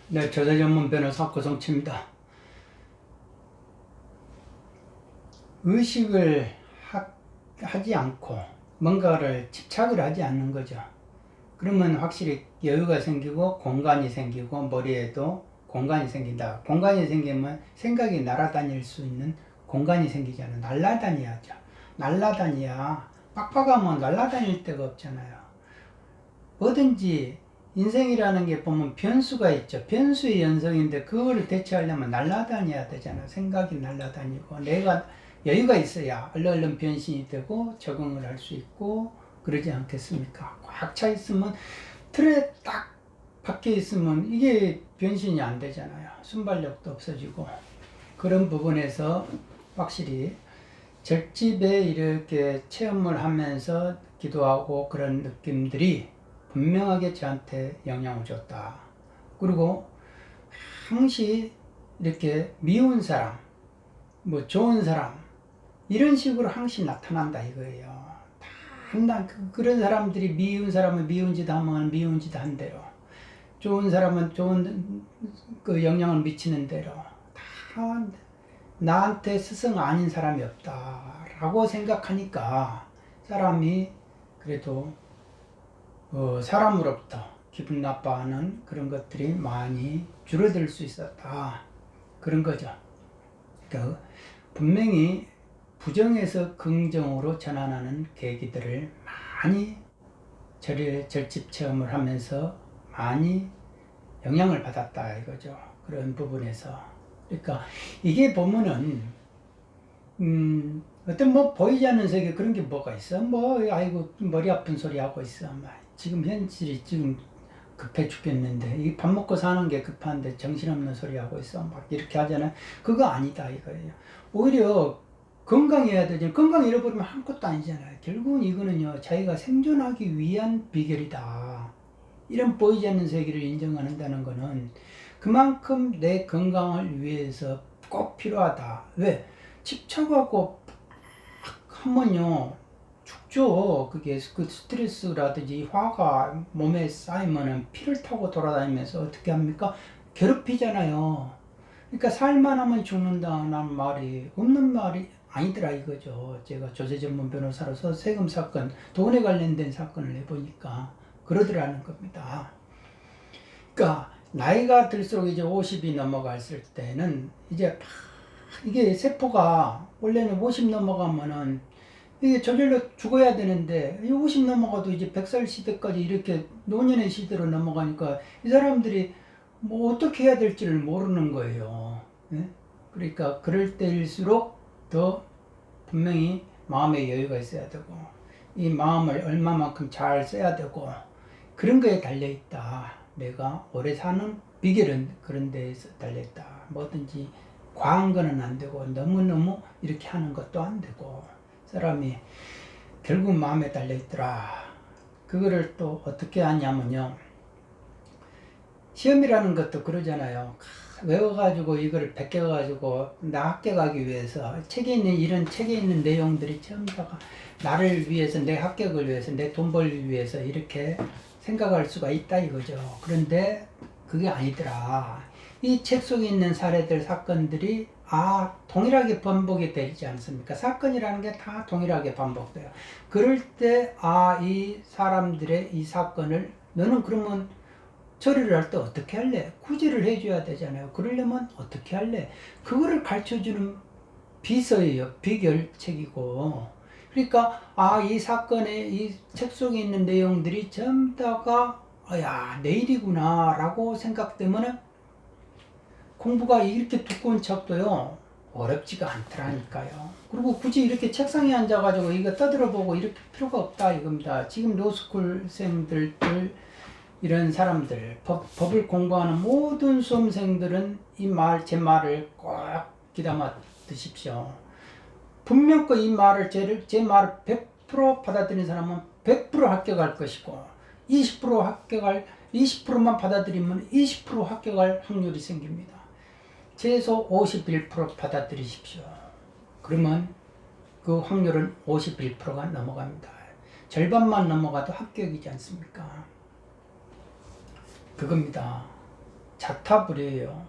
네, 저자 전문 변호사 고성치입니다. 의식을 하지 않고 뭔가를 집착을 하지 않는 거죠. 그러면 확실히 여유가 생기고 공간이 생기고 머리에도 공간이 생긴다. 공간이 생기면 생각이 날아다닐 수 있는 공간이 생기잖아요. 날아다녀야죠. 날아다녀야 빡빡하면 날아다닐 데가 없잖아요. 뭐든지 인생이라는 게 보면 변수가 있죠. 변수의 연속인데 그거를 대체하려면 날아다녀야 되잖아. 생각이 날아다니고 내가 여유가 있어야 얼른 변신이 되고 적응을 할 수 있고 그러지 않겠습니까? 꽉 차 있으면 틀에 딱 박혀 있으면 이게 변신이 안 되잖아요. 순발력도 없어지고 그런 부분에서 확실히 절집에 이렇게 체험을 하면서 기도하고 그런 느낌들이 분명하게 저한테 영향을 줬다. 그리고 항시 이렇게 미운 사람, 뭐 좋은 사람 이런 식으로 항시 나타난다 이거예요. 그런 사람들이 미운 사람은 미운 짓 하면 미운 짓 한 대로, 좋은 사람은 좋은 그 영향을 미치는 대로 다 나한테 스승 아닌 사람이 없다라고 생각하니까 사람이 그래도 사람으로부터 기분 나빠하는 그런 것들이 많이 줄어들 수 있었다. 그런 거죠. 그러니까 분명히 부정에서 긍정으로 전환하는 계기들을 많이 절집 체험을 하면서 많이 영향을 받았다 이거죠. 그런 부분에서. 그러니까 이게 보면은 어떤 뭐 보이지 않는 세계 그런 게 뭐가 있어? 뭐 아이고 머리 아픈 소리 하고 있어. 지금 현실이 지금 급해 죽겠는데 이 밥 먹고 사는 게 급한데 정신없는 소리 하고 있어. 막 이렇게 하잖아요. 그거 아니다 이거예요. 오히려 건강해야 되지. 건강 잃어버리면 아무것도 아니잖아요. 결국은 이거는요 자기가 생존하기 위한 비결이다. 이런 보이지 않는 세계를 인정한다는 거는 그만큼 내 건강을 위해서 꼭 필요하다. 왜? 집착하고 하면요 죽죠. 그게 그 스트레스라든지 화가 몸에 쌓이면은 피를 타고 돌아다니면서 어떻게 합니까? 괴롭히잖아요. 그러니까 살만 하면 죽는다는 말이 없는 말이 아니더라 이거죠. 제가 조세 전문 변호사로서 세금 사건, 돈에 관련된 사건을 해보니까 그러더라는 겁니다. 그러니까 나이가 들수록 이제 50이 넘어갔을 때는 이제 이게 세포가 원래는 50 넘어가면은 이게 저절로 죽어야 되는데 50 넘어가도 이제 100살 시대까지 이렇게 노년의 시대로 넘어가니까 이 사람들이 뭐 어떻게 해야 될지를 모르는 거예요. 예? 그러니까 그럴 때일수록 더 분명히 마음의 여유가 있어야 되고 이 마음을 얼마만큼 잘 써야 되고 그런 거에 달려있다. 내가 오래 사는 비결은 그런 데에서 달려있다. 뭐든지 과한 거는 안 되고 너무너무 이렇게 하는 것도 안 되고 사람이 결국 마음에 달려있더라. 그거를 또 어떻게 하냐면요. 시험이라는 것도 그러잖아요. 외워가지고 이거를 베껴가지고 나 합격하기 위해서 이런 책에 있는 내용들이 전부 다 나를 위해서 내 합격을 위해서 내 돈 벌기 위해서 이렇게 생각할 수가 있다 이거죠. 그런데 그게 아니더라. 이 책 속에 있는 사례들 사건들이 동일하게 반복이 되지 않습니까? 사건이라는 게 다 동일하게 반복돼요. 그럴 때 이 사람들의 이 사건을 너는 그러면 처리를 할 때 어떻게 할래? 구제를 해줘야 되잖아요. 그러려면 어떻게 할래? 그거를 가르쳐주는 비서예요. 비결책이고. 그러니까 이 사건의 이 책 속에 있는 내용들이 전부 다가 내일이구나 라고 생각되면 공부가 이렇게 두꺼운 책도요 어렵지가 않더라니까요. 그리고 굳이 이렇게 책상에 앉아가지고 이거 떠들어보고 이렇게 필요가 없다 이겁니다. 지금 로스쿨생들 이런 사람들, 법을 공부하는 모든 수험생들은 제 말을 꼭 귀담아 드십시오. 분명히 이 말을, 제 말을 100% 받아들이는 사람은 100% 합격할 것이고, 20%만 받아들이면 20% 합격할 확률이 생깁니다. 최소 51% 받아들이십시오. 그러면 그 확률은 51%가 넘어갑니다. 절반만 넘어가도 합격이지 않습니까? 그겁니다. 자타불이에요.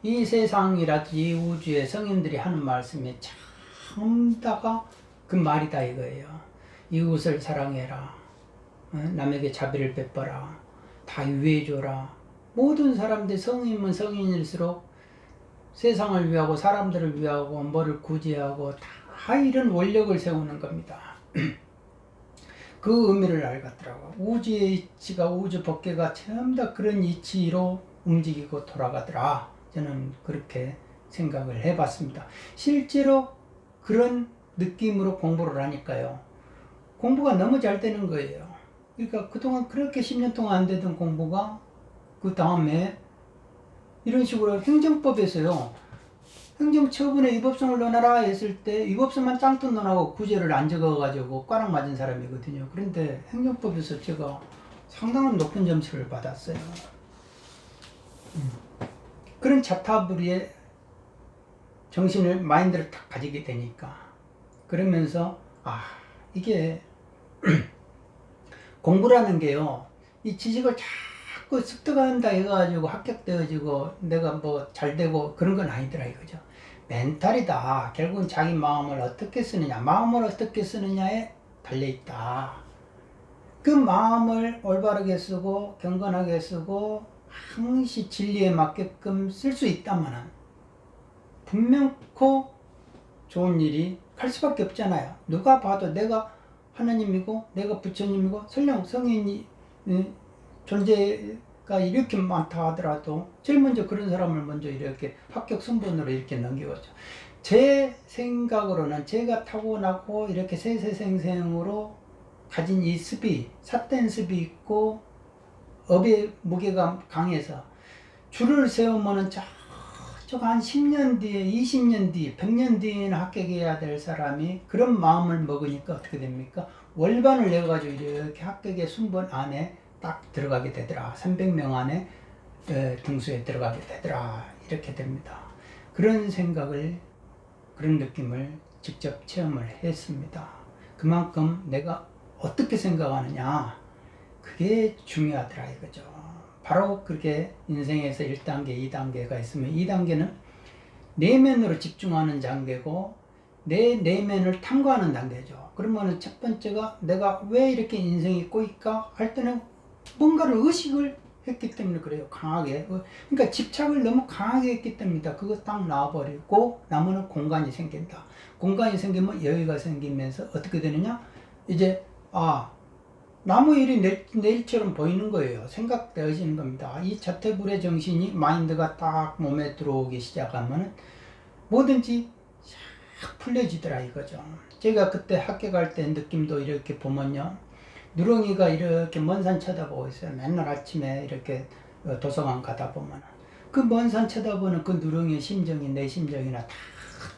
이 세상이라든지 이 우주의 성인들이 하는 말씀이 참 다가 그 말이다 이거예요. 이웃을 사랑해라. 남에게 자비를 베풀어라. 다 유해줘라. 모든 사람들 성인이면 성인일수록 세상을 위하고 사람들을 위하고 뭐를 구제하고 다 이런 원력을 세우는 겁니다. 그 의미를 알겠더라고. 우주의 이치가 우주 법계가 전부 다 그런 이치로 움직이고 돌아가더라. 저는 그렇게 생각을 해봤습니다. 실제로 그런 느낌으로 공부를 하니까요. 공부가 너무 잘 되는 거예요. 그러니까 그동안 그렇게 10년 동안 안 되던 공부가 그 다음에 이런 식으로 행정법에서요. 행정처분에 위법성을 넣어놔라 했을 때 위법성만 짱뚱 넣어놓고 구제를 안 적어가지고 꽈락 맞은 사람이거든요. 그런데 행정법에서 제가 상당한 높은 점수를 받았어요. 그런 자타불이의 정신을 마인드를 딱 가지게 되니까 그러면서 이게 공부라는 게요. 이 지식을 자꾸 습득한다 해가지고 합격되어지고 내가 뭐 잘되고 그런 건 아니더라 이거죠. 멘탈이다. 결국은 자기 마음을 어떻게 쓰느냐, 마음을 어떻게 쓰느냐에 달려있다. 그 마음을 올바르게 쓰고 경건하게 쓰고 항시 진리에 맞게끔 쓸 수 있다면 분명코 좋은 일이 갈 수밖에 없잖아요. 누가 봐도 내가 하나님이고 내가 부처님이고 설령 성인이 존재가 이렇게 많다 하더라도 제일 먼저 그런 사람을 먼저 이렇게 합격 순번으로 이렇게 넘기겠죠. 제 생각으로는 제가 타고나고 이렇게 세세생생으로 가진 이 습이 삿된 습이 있고 업의 무게가 강해서 줄을 세우면은 저거 한 10년 뒤에 20년 뒤에 100년 뒤에는 합격해야 될 사람이 그런 마음을 먹으니까 어떻게 됩니까? 월반을 내가지고 이렇게 합격의 순번 안에 딱 들어가게 되더라. 300명 안에 등수에 들어가게 되더라. 이렇게 됩니다. 그런 생각을 그런 느낌을 직접 체험을 했습니다. 그만큼 내가 어떻게 생각하느냐 그게 중요하더라 이거죠. 바로 그렇게 인생에서 1단계, 2단계가 있으면 2단계는 내면으로 집중하는 단계고 내 내면을 탐구하는 단계죠. 그러면 첫 번째가 내가 왜 이렇게 인생이 꼬일까 할 때는 뭔가를 의식을 했기 때문에 그래요. 강하게. 그러니까 집착을 너무 강하게 했기 때문이다. 그거 딱 놔버리고 나머지는 공간이 생긴다. 공간이 생기면 여유가 생기면서 어떻게 되느냐? 이제 나무 일이 내 일처럼 보이는 거예요. 생각되어지는 겁니다. 이 자태불의 정신이 마인드가 딱 몸에 들어오기 시작하면 뭐든지 싹 풀려지더라 이거죠. 제가 그때 학교 갈 때 느낌도 이렇게 보면요. 누렁이가 이렇게 먼 산 쳐다보고 있어요. 맨날 아침에 이렇게 도서관 가다 보면 그 먼 산 쳐다보는 그 누렁이의 심정이 내 심정이나 다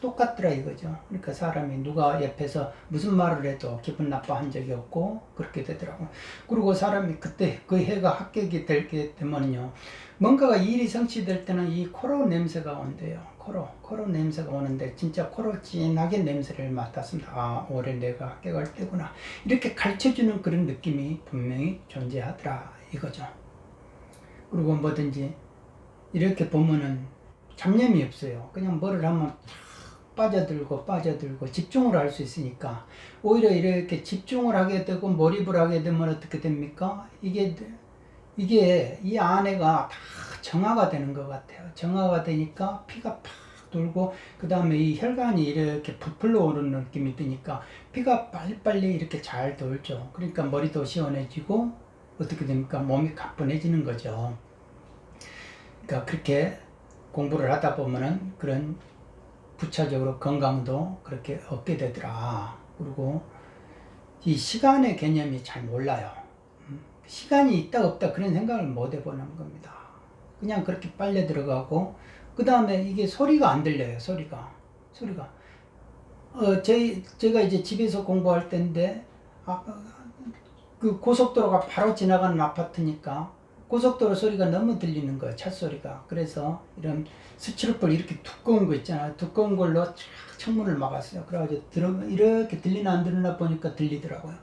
똑같더라 이거죠. 그러니까 사람이 누가 옆에서 무슨 말을 해도 기분 나빠한 적이 없고 그렇게 되더라고요. 그리고 사람이 그때 그 해가 합격이 되게 되면요. 뭔가가 일이 성취될 때는 이 코로 냄새가 온대요. 코로 냄새가 오는데 진짜 코로 진하게 냄새를 맡았습니다. 올해 내가 합격할 때구나. 이렇게 가르쳐주는 그런 느낌이 분명히 존재하더라 이거죠. 그리고 뭐든지 이렇게 보면은 잡념이 없어요. 그냥 뭐를 하면 빠져들고 집중을 할 수 있으니까 오히려 이렇게 집중을 하게 되고 몰입을 하게 되면 어떻게 됩니까? 이게 이 안에가 다 정화가 되는 것 같아요. 정화가 되니까 피가 팍 돌고 그 다음에 이 혈관이 이렇게 부풀러 오르는 느낌이 드니까 피가 빨리빨리 이렇게 잘 돌죠. 그러니까 머리도 시원해지고 어떻게 됩니까? 몸이 가뿐해지는 거죠. 그러니까 그렇게 공부를 하다 보면은 그런 부차적으로 건강도 그렇게 얻게 되더라. 그리고 이 시간의 개념이 잘 몰라요. 시간이 있다 없다 그런 생각을 못 해보는 겁니다. 그냥 그렇게 빨려 들어가고 그 다음에 이게 소리가 안 들려요. 소리가 제가 이제 집에서 공부할 때인데 그 고속도로가 바로 지나가는 아파트니까 고속도로 소리가 너무 들리는 거예요. 차 소리가. 그래서 이런 스티로폴 이렇게 두꺼운 거 있잖아요. 두꺼운 걸로 창문을 막았어요. 그래가지고 이렇게 들리나 안 들리나 보니까 들리더라고요.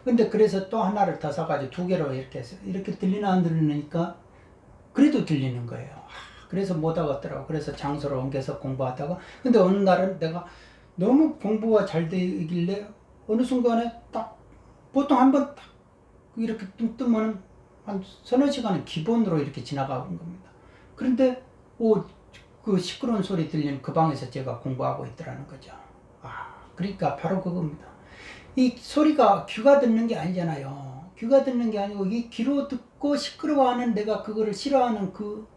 근데 그래서 또 하나를 더 사가지고 2개로 이렇게 해서 이렇게 들리나 안 들리니까 그래도 들리는 거예요. 그래서 못 하겠더라고. 그래서 장소를 옮겨서 공부하다가 근데 어느 날은 내가 너무 공부가 잘 되길래 어느 순간에 딱 보통 한번 딱 이렇게 뜨면 한 서너 시간은 기본으로 이렇게 지나가는 겁니다. 그런데 그 시끄러운 소리 들리는 그 방에서 제가 공부하고 있더라는 거죠. 그러니까 바로 그겁니다. 이 소리가 귀가 듣는 게 아니잖아요. 귀가 듣는 게 아니고 이 귀로 듣고 시끄러워하는 내가 그거를 싫어하는 그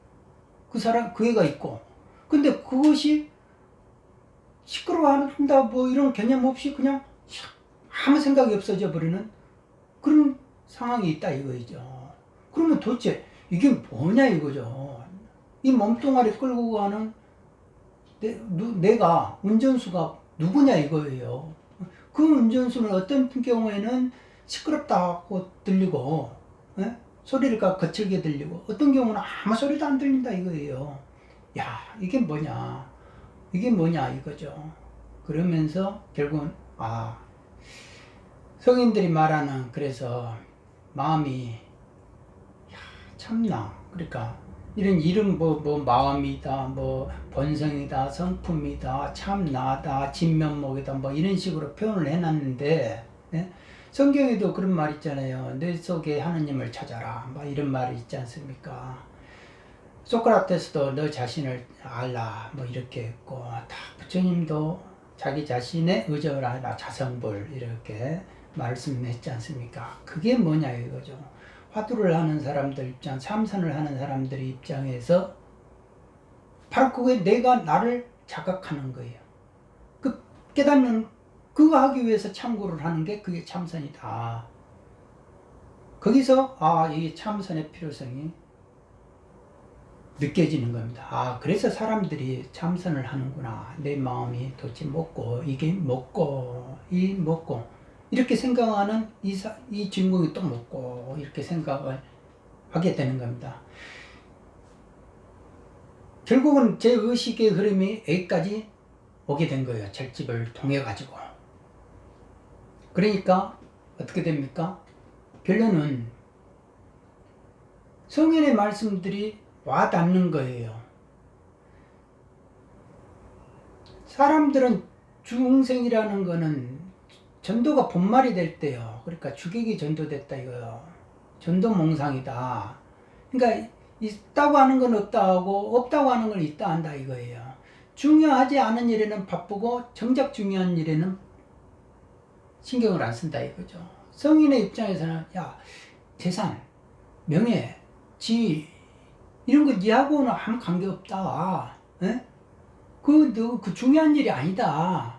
사람, 그 애가 있고 근데 그것이 시끄러워한다 뭐 이런 개념 없이 그냥 아무 생각이 없어져 버리는 그런 상황이 있다 이거죠. 그러면 도대체 이게 뭐냐 이거죠. 이 몸뚱아리 끌고 가는 내가 운전수가 누구냐 이거예요. 그 운전수는 어떤 경우에는 시끄럽다고 들리고 소리가 거칠게 들리고 어떤 경우는 아무 소리도 안 들린다 이거예요. 야 이게 뭐냐 이거죠. 그러면서 결국은 성인들이 말하는 그래서 마음이 참나 그러니까 이런 이름 뭐 마음이다 뭐 본성이다 성품이다 참나다 진면목이다 뭐 이런 식으로 표현을 해놨는데 성경에도 그런 말 있잖아요. 내 속에 하느님을 찾아라 뭐 이런 말이 있지 않습니까? 소크라테스도 너 자신을 알라 뭐 이렇게 했고 다 부처님도 자기 자신의 의존을 하라 자성불 이렇게 말씀했지 않습니까? 그게 뭐냐 이거죠. 화두를 하는 사람들 입장, 참선을 하는 사람들 입장에서 바로 그게 내가 나를 자각하는 거예요. 그 깨닫는 그거 하기 위해서 참고를 하는 게 그게 참선이다. 거기서 이 참선의 필요성이 느껴지는 겁니다. 그래서 사람들이 참선을 하는구나. 내 마음이 도대체 먹고 이게 먹고 이렇게 생각하는 이 주인공이 또 먹고 이렇게 생각을 하게 되는 겁니다. 결국은 제 의식의 흐름이 여기까지 오게 된 거예요. 철집을 통해 가지고. 그러니까 어떻게 됩니까? 결론은 성인의 말씀들이 와 닿는 거예요. 사람들은 중생이라는 거는 전도가 본말이 될 때요. 그러니까 주객이 전도됐다 이거요. 전도몽상이다. 그러니까 있다고 하는 건 없다 하고 없다고 하는 건 있다 한다 이거예요. 중요하지 않은 일에는 바쁘고 정작 중요한 일에는 신경을 안 쓴다 이거죠. 성인의 입장에서는 재산, 명예, 지위 이런 거 니하고는 아무 관계없다. 그 중요한 일이 아니다.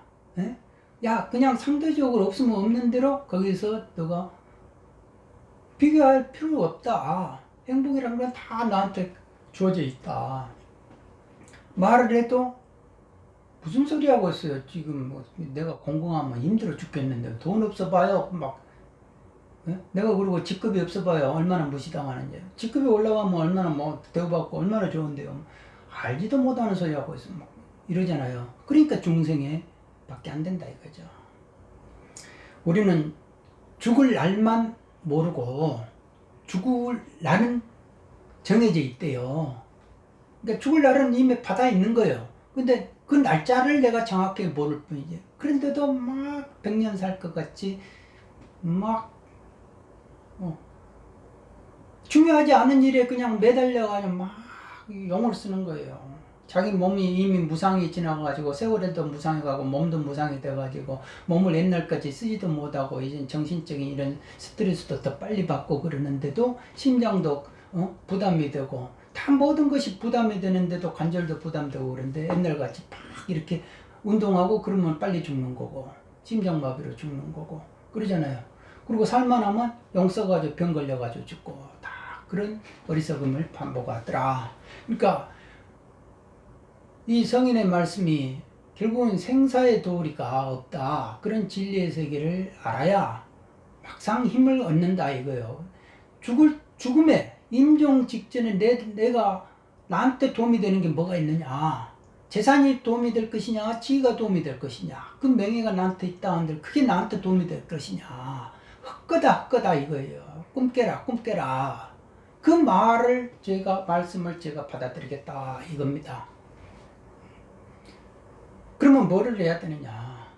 그냥 상대적으로 없으면 없는 대로 거기서 너가 비교할 필요가 없다. 행복이라는 건 다 나한테 주어져 있다. 말을 해도 무슨 소리 하고 있어요. 지금 내가 공공하면 힘들어 죽겠는데 돈 없어 봐요. 내가 그리고 직급이 없어 봐요. 얼마나 무시당하는지. 직급이 올라가면 얼마나 대우받고 얼마나 좋은데요. 알지도 못하는 소리 하고 있어. 이러잖아요. 그러니까 중생에 밖에 안 된다 이거죠. 우리는 죽을 날만 모르고 죽을 날은 정해져 있대요. 그러니까 죽을 날은 이미 받아 있는 거예요. 근데 그 날짜를 내가 정확하게 모를 뿐이지. 그런데도 막 100년 살 것 같이 중요하지 않은 일에 그냥 매달려가지고 막 용을 쓰는 거예요. 자기 몸이 이미 무상이 지나가지고 세월에도 무상이 가고 몸도 무상이 돼가지고 몸을 옛날까지 쓰지도 못하고 이제 정신적인 이런 스트레스도 더 빨리 받고 그러는데도 심장도 부담이 되고 다 모든 것이 부담이 되는데도 관절도 부담되고 그런데 옛날같이 막 이렇게 운동하고 그러면 빨리 죽는 거고 심장마비로 죽는 거고 그러잖아요. 그리고 살만하면 용 써가지고 병 걸려가지고 죽고 다 그런 어리석음을 반복하더라. 그러니까 이 성인의 말씀이 결국은 생사의 도리가 없다. 그런 진리의 세계를 알아야 막상 힘을 얻는다 이거예요. 죽음에 임종 직전에 내가 나한테 도움이 되는 게 뭐가 있느냐. 재산이 도움이 될 것이냐 지위가 도움이 될 것이냐 그 명예가 나한테 있다 한들 그게 나한테 도움이 될 것이냐 헛거다 이거예요. 꿈 깨라 그 말씀을 제가 받아들이겠다 이겁니다. 그러면 뭐를 해야 되느냐?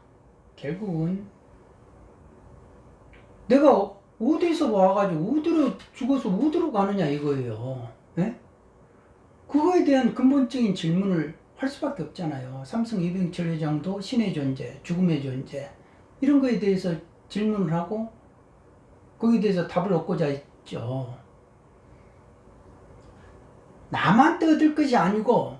결국은 내가 어디서 와가지고 어디로 죽어서 어디로 가느냐 이거예요. 예? 그거에 대한 근본적인 질문을 할 수밖에 없잖아요. 삼성 이병철 회장도 신의 존재, 죽음의 존재 이런 거에 대해서 질문을 하고 거기에 대해서 답을 얻고자 했죠. 남한테 얻을 것이 아니고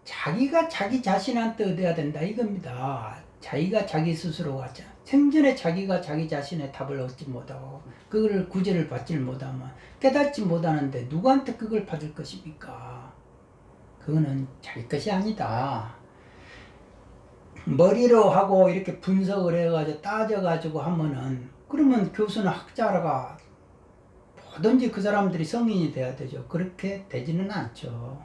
자기가 자기 자신한테 얻어야 된다 이겁니다. 자기가 자기 스스로가 생전에 자기가 자기 자신의 답을 얻지 못하고 그걸 구제를 받지 못하면 깨닫지 못하는데 누구한테 그걸 받을 것입니까? 그거는 자기 것이 아니다. 머리로 하고 이렇게 분석을 해가지고 따져가지고 하면은 그러면 교수는 학자가 뭐든지 그 사람들이 성인이 돼야 되죠. 그렇게 되지는 않죠.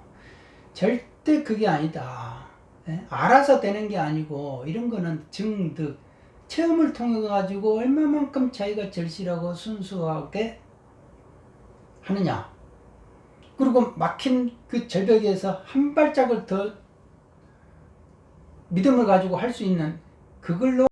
절대 그게 아니다. 예? 알아서 되는 게 아니고 이런 거는 증득, 체험을 통해 가지고 얼마만큼 자기가 절실하고 순수하게 하느냐. 그리고 막힌 그 절벽에서 한 발짝을 더 믿음을 가지고 할 수 있는 그걸로